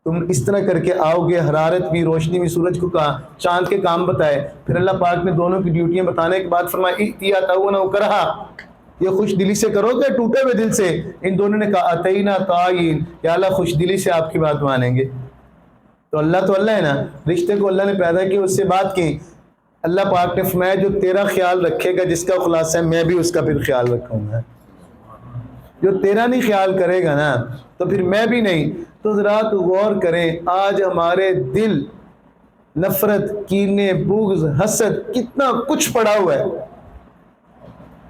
تم اس طرح کر کے آؤ گے، حرارت بھی، روشنی بھی سورج کو کہا، چاند کے کام بتائے۔ پھر اللہ پاک نے دونوں کی ڈیوٹیاں بتانے کے بعد فرمایا ائتیا تعونا کرہا، یہ خوش دلی سے کرو گے ٹوٹے ہوئے دل سے؟ ان دونوں نے کہا اتینا طائعین، یا اللہ خوش دلی سے آپ کی بات مانیں گے۔ تو اللہ ہے نا، رشتے کو اللہ نے پیدا کیا، اس سے بات کی۔ اللہ پاک نے فرمایا جو تیرا خیال رکھے گا، جس کا خلاصہ ہے میں بھی اس کا پھر خیال رکھوں گا، جو تیرا نہیں خیال کرے گا نا تو پھر میں بھی نہیں۔ تو ذرا تو غور کریں، آج ہمارے دل نفرت، کینے، بغض، حسد، کتنا کچھ پڑا ہوا ہے۔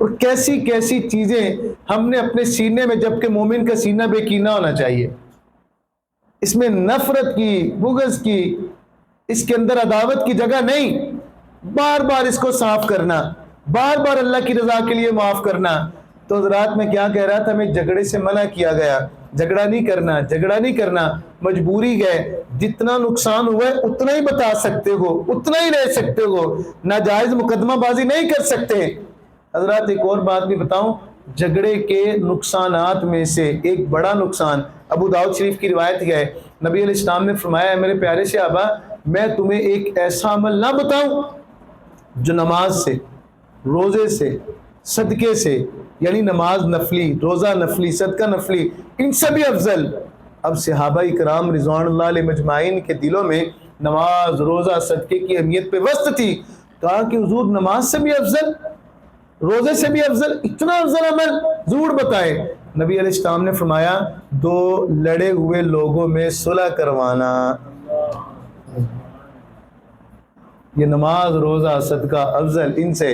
اور کیسی کیسی چیزیں ہم نے اپنے سینے میں، جبکہ مومن کا سینہ بے کینہ ہونا چاہیے، اس میں نفرت کی، بغض کی، اس کے اندر عداوت کی جگہ نہیں، بار بار اس کو صاف کرنا، بار بار اللہ کی رضا کے لیے معاف کرنا۔ تو حضرات میں کیا کہہ رہا تھا، ہمیں جھگڑے سے منع کیا گیا، جھگڑا نہیں کرنا، جھگڑا نہیں کرنا، مجبوری ہے، جتنا نقصان ہوا ہے اتنا ہی بتا سکتے ہو، اتنا ہی رہ سکتے ہو، ناجائز مقدمہ بازی نہیں کر سکتے۔ حضرات ایک اور بات بھی بتاؤں، جھگڑے کے نقصانات میں سے ایک بڑا نقصان ابو داؤد شریف کی روایت ہے، نبی علیہ السلام نے فرمایا ہے، میرے پیارے صحابہ میں تمہیں ایک ایسا عمل نہ بتاؤں جو نماز سے، روزے سے، صدقے سے، یعنی نماز نفلی، روزہ نفلی، صدقہ نفلی، ان سے بھی افضل۔ اب صحابہ کرام رضوان اللہ علیہ مجمعین کے دلوں میں نماز، روزہ، صدقے کی اہمیت پہ وسط تھی، کہا کہ حضور نماز سے بھی افضل، روزے سے بھی افضل، اتنا افضل عمل ضرور بتائے۔ نبی علیہ السلام نے فرمایا دو لڑے ہوئے لوگوں میں صلح کروانا، یہ نماز، روزہ، صدقہ افضل ان سے،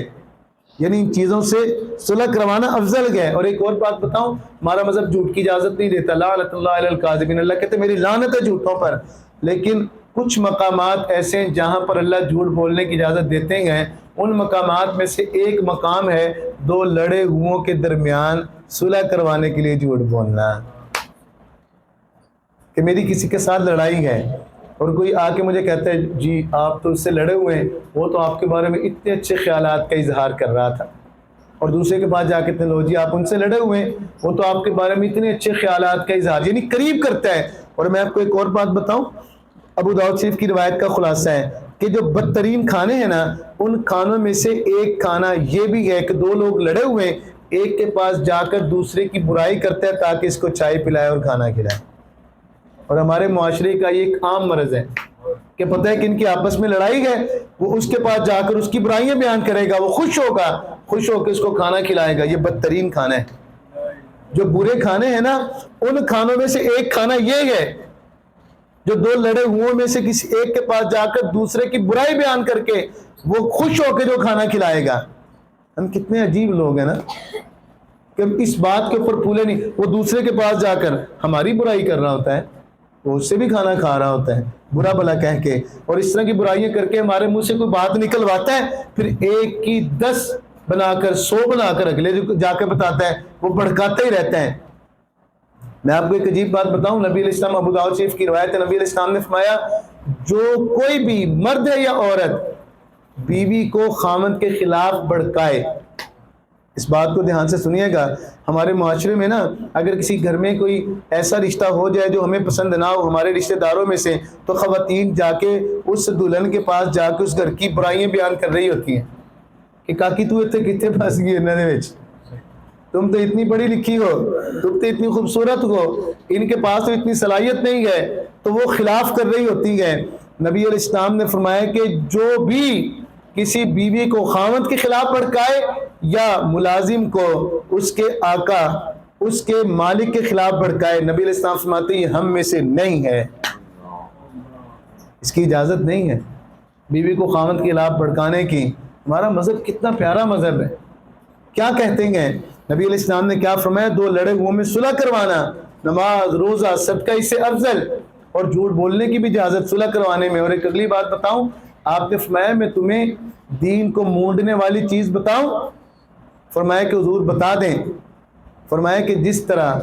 یعنی ان چیزوں سے صلح کروانا افضل ہے۔ اور ایک اور بات بتاؤں، ہمارا مذہب جھوٹ کی اجازت نہیں دیتا، لعنت اللہ علی الکاذبین، اللہ کہتے میری لعنت ہے جھوٹوں پر، لیکن کچھ مقامات ایسے ہیں جہاں پر اللہ جھوٹ بولنے کی اجازت دیتے ہیں، ان مقامات میں سے ایک مقام ہے دو لڑے ہوئوں کے درمیان صلح کروانے کے لیے جھوٹ بولنا، کہ میری کسی کے ساتھ لڑائی ہے اور کوئی آ کے مجھے کہتا ہے جی آپ تو اس سے لڑے ہوئے ہیں، وہ تو آپ کے بارے میں اتنے اچھے خیالات کا اظہار کر رہا تھا، اور دوسرے کے پاس جا کے لو جی آپ ان سے لڑے ہوئے ہیں، وہ تو آپ کے بارے میں اتنے اچھے خیالات کا اظہار، یعنی قریب کرتا ہے۔ اور میں آپ کو ایک اور بات بتاؤں، ابو داؤد شریف کی روایت کا خلاصہ ہے کہ جو بدترین کھانے ہیں نا، ان کھانوں میں سے ایک کھانا یہ بھی ہے کہ دو لوگ لڑے ہوئے ہیں، ایک کے پاس جا کر دوسرے کی برائی کرتا ہے تاکہ اس کو چائے پلائے اور کھانا کھلائے۔ اور ہمارے معاشرے کا یہ ایک عام مرض ہے کہ پتہ ہے کہ ان کی آپس میں لڑائی ہے، وہ اس کے پاس جا کر اس کی برائیاں بیان کرے گا، وہ خوش ہوگا، خوش ہو کے اس کو کھانا کھلائے گا۔ یہ بدترین کھانا ہے۔ جو برے کھانے ہیں نا، ان کھانوں میں سے ایک کھانا یہ ہے جو دو لڑے ہوئوں میں سے کسی ایک کے پاس جا کر دوسرے کی برائی بیان کر کے وہ خوش ہو کے جو کھانا کھلائے گا۔ ہم کتنے عجیب لوگ ہیں نا کہ اس بات کے اوپر پھولے نہیں، وہ دوسرے کے پاس جا کر ہماری برائی کر رہا ہوتا ہے، وہ اس سے بھی کھانا کھا رہا ہوتا ہے برا بھلا کہہ کے، اور اس طرح کی برائیاں کر کے ہمارے منہ سے کوئی بات نکلواتا ہے، پھر ایک کی 10 بنا کر 100 بنا کر اگلے جا کے بتاتا ہے، وہ بھڑکاتا ہی رہتا ہے۔ میں آپ کو ایک عجیب بات بتاؤں، نبی علیہ السلام، ابو داؤد شریف کی روایت ہے، نبی علیہ السلام نے فرمایا جو کوئی بھی مرد ہے یا عورت بیوی کو خاوند کے خلاف بھڑکائے، اس بات کو دھیان سے سنیے گا، ہمارے معاشرے میں نا اگر کسی گھر میں کوئی ایسا رشتہ ہو جائے جو ہمیں پسند نہ ہو ہمارے رشتہ داروں میں سے، تو خواتین جا کے اس دلہن کے پاس جا کے اس گھر کی برائیاں بیان کر رہی ہوتی ہیں کہ کاکی تو اتنے کتنے پھنس گئی انہوں نے وچ، تم تو اتنی پڑھی لکھی ہو، تم تو اتنی خوبصورت ہو، ان کے پاس تو اتنی صلاحیت نہیں ہے، تو وہ خلاف کر رہی ہوتی ہے۔ نبی علیہ السلام نے فرمایا کہ جو بھی کسی بیوی کو خاوند کے خلاف بھڑکائے یا ملازم کو اس کے آقا، اس کے مالک کے خلاف بھڑکائے، نبی علیہ السلام فرماتے ہیں یہ ہم میں سے نہیں ہے، اس کی اجازت نہیں ہے بیوی کو خاوند کے خلاف بھڑکانے کی۔ ہمارا مذہب کتنا پیارا مذہب ہے، کیا کہتے ہیں نبی علیہ السلام نے کیا فرمایا، دو لڑے ہوئے میں صلح کروانا، نماز، روزہ، صدقہ اس سے افضل، اور جھوٹ بولنے کی بھی اجازت صلح کروانے میں۔ اور ایک اگلی بات بتاؤں، آپ نے فرمایا میں تمہیں دین کو مونڈنے والی چیز بتاؤں، فرمایا کہ حضور بتا دیں، فرمایا کہ جس طرح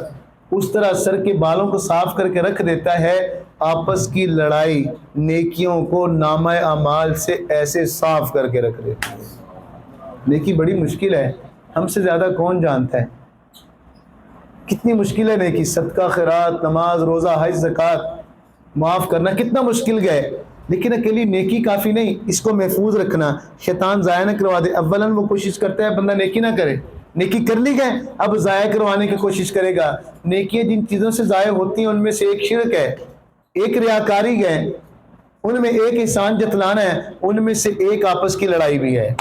اس طرح سر کے بالوں کو صاف کر کے رکھ دیتا ہے، آپس کی لڑائی نیکیوں کو نامہ اعمال سے ایسے صاف کر کے رکھ دیتا ہے۔ نیکی بڑی مشکل ہے، ہم سے زیادہ کون جانتا ہے کتنی مشکل ہے نیکی، صدقہ، خیرات، نماز، روزہ، حج، زکوٰۃ، معاف کرنا کتنا مشکل گئے، لیکن اکیلی نیکی کافی نہیں، اس کو محفوظ رکھنا، شیطان ضائع نہ کروا دے۔ اولاً وہ کوشش کرتا ہے بندہ نیکی نہ کرے، نیکی کر لی گئے اب ضائع کروانے کی کوشش کرے گا۔ نیکیاں جن چیزوں سے ضائع ہوتی ہیں ان میں سے ایک شرک ہے، ایک ریاکاری ہے، ان میں ایک احسان جتلانا ہے، ان میں سے ایک آپس کی لڑائی بھی ہے۔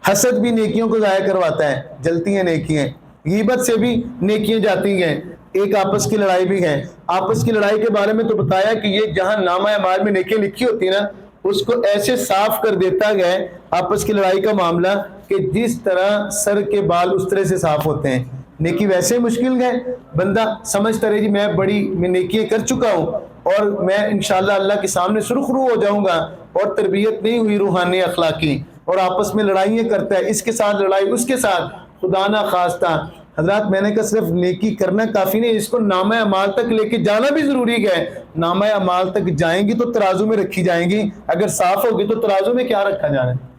حسد بھی نیکیوں کو ضائع کرواتا ہے، جلتی ہیں نیکیاں، غیبت سے بھی نیکیاں جاتی ہیں، ایک آپس کی لڑائی بھی ہے۔ آپس کی لڑائی کے بارے میں تو بتایا کہ یہ جہاں نامہ اعمال میں نیکیاں لکھی ہوتی ہیں نا، اس کو ایسے صاف کر دیتا ہے آپس کی لڑائی کا معاملہ کہ جس طرح سر کے بال اس طرح سے صاف ہوتے ہیں. نیکی ویسے مشکل ہے، بندہ سمجھتا رہے جی میں نیکیاں کر چکا ہوں اور میں انشاءاللہ اللہ کے سامنے سرخرو ہو جاؤں گا، اور تربیت نہیں ہوئی روحانی اخلاقی، اور آپس میں لڑائیاں کرتا ہے، اس کے ساتھ لڑائی اس کے ساتھ، خدا نہ خواستہ. حضرات میں نے کہا صرف نیکی کرنا کافی نہیں، اس کو نامہ اعمال تک لے کے جانا بھی ضروری ہے. نامہ اعمال تک جائیں گی تو ترازو میں رکھی جائیں گی، اگر صاف ہوگی تو ترازو میں کیا رکھا جانا ہے.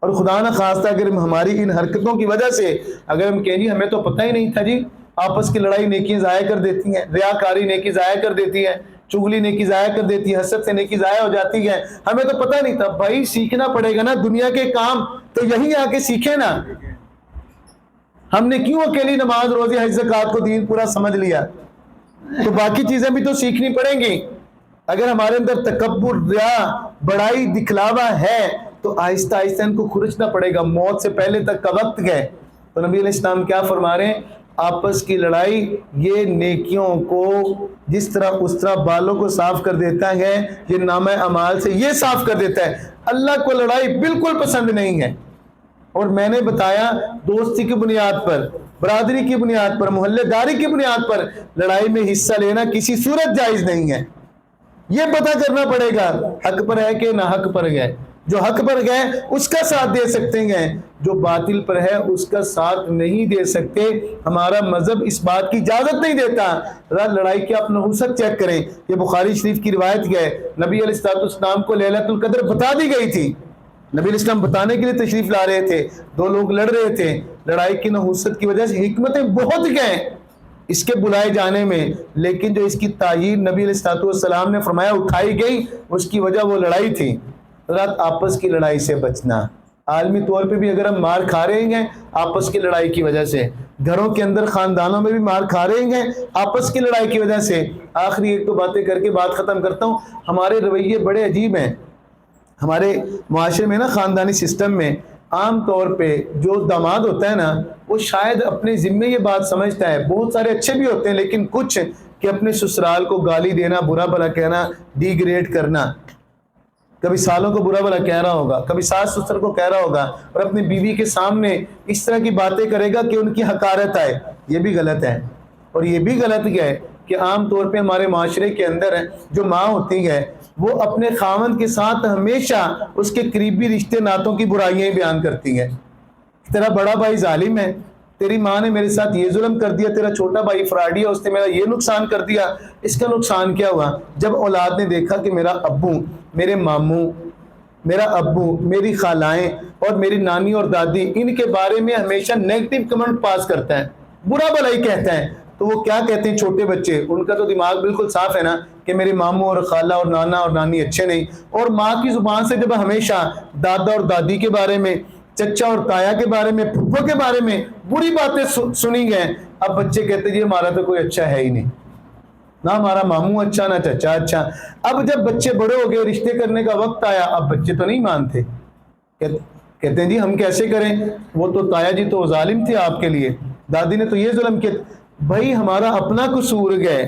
اور خدا نہ خواستہ اگر ہماری ان حرکتوں کی وجہ سے اگر ہم کہیں جی ہمیں تو پتہ ہی نہیں تھا جی، آپس کی لڑائی نیکی ضائع کر دیتی ہیں، ریاکاری نیکی ضائع کر دیتی ہے، چغلی نیکی ضائع کر دیتی ہے، حسد سے نیکی ضائع ہو جاتی ہے، ہمیں تو پتہ نہیں تھا. بھائی سیکھنا پڑے گا نا، دنیا کے کام تو یہی آ کے سیکھیں نا. ہم نے کیوں اکیلی نماز روزے حج زکوٰۃ کو دین پورا سمجھ لیا؟ تو باقی چیزیں بھی تو سیکھنی پڑیں گی. اگر ہمارے اندر تکبر، ریا، بڑائی، دکھلاوا ہے تو آہستہ آہستہ ان کو کھرچنا پڑے گا. موت سے پہلے تک کا وقت گئے. تو نبی علیہ السلام کیا فرما رہے ہیں؟ آپس کی لڑائی یہ نیکیوں کو جس طرح اس طرح بالوں کو صاف کر دیتا ہے، یہ نامہ اعمال سے یہ صاف کر دیتا ہے. اللہ کو لڑائی بالکل پسند نہیں ہے. اور میں نے بتایا دوستی کی بنیاد پر، برادری کی بنیاد پر، محلے داری کی بنیاد پر لڑائی میں حصہ لینا کسی صورت جائز نہیں ہے. یہ پتہ کرنا پڑے گا حق پر ہے کہ نہ حق پر گئے. جو حق پر گئے اس کا ساتھ دے سکتے ہیں، جو باطل پر ہے اس کا ساتھ نہیں دے سکتے. ہمارا مذہب اس بات کی اجازت نہیں دیتا. لڑائی کی آپ نحوست چیک کریں. یہ بخاری شریف کی روایت ہے، نبی علیہ السلام کو لیلۃ القدر بتا دی گئی تھی. نبی علیہ السلام بتانے کے لیے تشریف لا رہے تھے، دو لوگ لڑ رہے تھے. لڑائی کی نحوست کی وجہ سے حکمتیں بہت گئے اس کے بلائے جانے میں، لیکن جو اس کی تعیین نبی علیہ السلام نے فرمایا اٹھائی گئی، اس کی وجہ وہ لڑائی تھی. حضرات آپس کی لڑائی سے بچنا. عالمی طور پہ بھی اگر ہم مار کھا رہے ہیں آپس کی لڑائی کی وجہ سے، گھروں کے اندر خاندانوں میں بھی مار کھا رہے ہیں آپس کی لڑائی کی وجہ سے. آخری ایک دو باتیں کر کے بات ختم کرتا ہوں. ہمارے رویے بڑے عجیب ہیں. ہمارے معاشرے میں نا، خاندانی سسٹم میں عام طور پہ جو داماد ہوتا ہے نا، وہ شاید اپنے ذمے یہ بات سمجھتا ہے، بہت سارے اچھے بھی ہوتے ہیں لیکن کچھ کہ اپنے سسرال کو گالی دینا، برا بھلا کہنا، ڈی گریڈ کرنا، کبھی سالوں کو برا بھلا کہہ رہا ہوگا، کبھی ساس سسر کو کہہ رہا ہوگا، اور اپنی بیوی کے سامنے اس طرح کی باتیں کرے گا کہ ان کی حقارت آئے. یہ بھی غلط ہے. اور یہ بھی غلط ہے کہ عام طور پہ ہمارے معاشرے کے اندر جو ماں ہوتی ہے وہ اپنے خاوند کے ساتھ ہمیشہ اس کے قریبی رشتے ناتوں کی برائیاں بیان کرتی ہیں. تیرا بڑا بھائی ظالم ہے، تیری ماں نے میرے ساتھ یہ ظلم کر دیا، تیرا چھوٹا بھائی فراڈی ہے، اس نے میرا یہ نقصان کر دیا. اس کا نقصان کیا ہوا؟ جب اولاد نے دیکھا کہ میرا ابو، میرے ماموں، میرا ابو، میری خالائیں اور میری نانی اور دادی ان کے بارے میں ہمیشہ نیگیٹو کمنٹ پاس کرتا ہے، برا بھلا ہی کہتا ہے، تو وہ کیا کہتے ہیں چھوٹے بچے، ان کا تو دماغ بالکل صاف ہے نا کہ میرے ماموں اور خالہ اور نانا اور نانی اچھے نہیں. اور ماں کی زبان سے جب ہمیشہ دادا اور دادی کے بارے میں، چچا اور تایا کے بارے میں، پھپھو کے بارے میں بری باتیں سنی گئے، اب بچے کہتے ہیں ہمارا تو کوئی اچھا ہے ہی نہیں، نہ ہمارا ماموں اچھا، نہ چچا اچھا. اب جب بچے بڑے ہو گئے، رشتے کرنے کا وقت آیا، اب بچے تو نہیں مانتے، کہتے ہیں جی ہم کیسے کریں، وہ تو تایا جی تو ظالم تھے آپ کے لیے، دادی نے تو یہ ظلم کیا. بھائی ہمارا اپنا قصور ہے،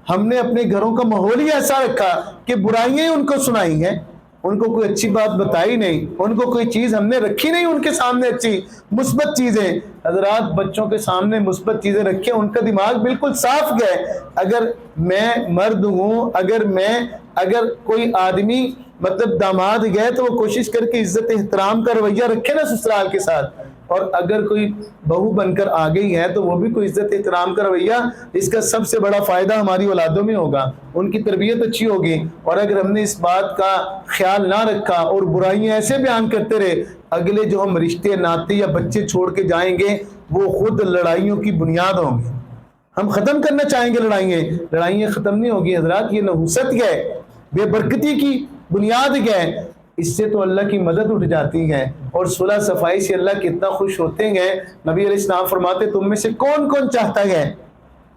ہم نے اپنے گھروں کا ماحول ہی ایسا رکھا کہ برائیاں ان کو سنائی ہیں، ان کو کوئی اچھی بات بتائی نہیں، ان کو کوئی چیز ہم نے رکھی نہیں ان کے سامنے اچھی مثبت چیزیں. حضرات بچوں کے سامنے مثبت چیزیں رکھیں، ان کا دماغ بالکل صاف گئے. اگر میں مرد ہوں، اگر کوئی آدمی مطلب داماد گئے تو وہ کوشش کر کے عزت احترام کا رویہ رکھے نا سسرال کے ساتھ. اور اگر کوئی بہو بن کر آ گئی ہے تو وہ بھی کوئی عزت احترام کا رویہ، اس کا سب سے بڑا فائدہ ہماری اولادوں میں ہوگا، ان کی تربیت اچھی ہوگی. اور اگر ہم نے اس بات کا خیال نہ رکھا اور برائیاں ایسے بیان کرتے رہے، اگلے جو ہم رشتے ناتے یا بچے چھوڑ کے جائیں گے وہ خود لڑائیوں کی بنیاد ہوں گے. ہم ختم کرنا چاہیں گے لڑائیاں ختم نہیں ہوگی. حضرات یہ نحوست گئے، بے برکتی کی بنیاد گئے، اس سے تو اللہ کی مدد اٹھ جاتی ہے اور صلح صفائی سے اللہ کتنا خوش ہوتے ہیں. نبی علیہ السلام فرماتے تم میں سے کون کون چاہتا ہے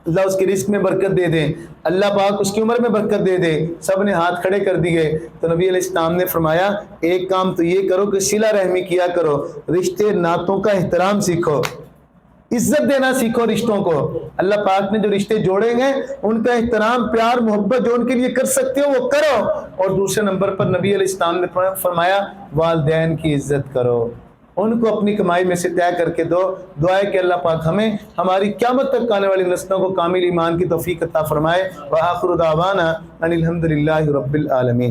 اللہ اس کے رزق میں برکت دے دے، اللہ پاک اس کی عمر میں برکت دے دے. سب نے ہاتھ کھڑے کر دیے. تو نبی علیہ السلام نے فرمایا ایک کام تو یہ کرو کہ صلہ رحمی کیا کرو، رشتے ناتوں کا احترام سیکھو، عزت دینا سیکھو رشتوں کو. اللہ پاک نے جو رشتے جوڑے ہیں ان کا احترام، پیار، محبت جو ان کے لیے کر سکتے ہو وہ کرو. اور دوسرے نمبر پر نبی علیہ السلام نے فرمایا والدین کی عزت کرو. ان کو اپنی کمائی میں سے طے کر کے دو. دعا ہے کہ اللہ پاک ہمیں ہماری قیامت تک آنے والی نسلوں کو کامل ایمان کی توفیق عطا فرمائے. وآخر دعوانا ان الحمد للہ رب العالمین.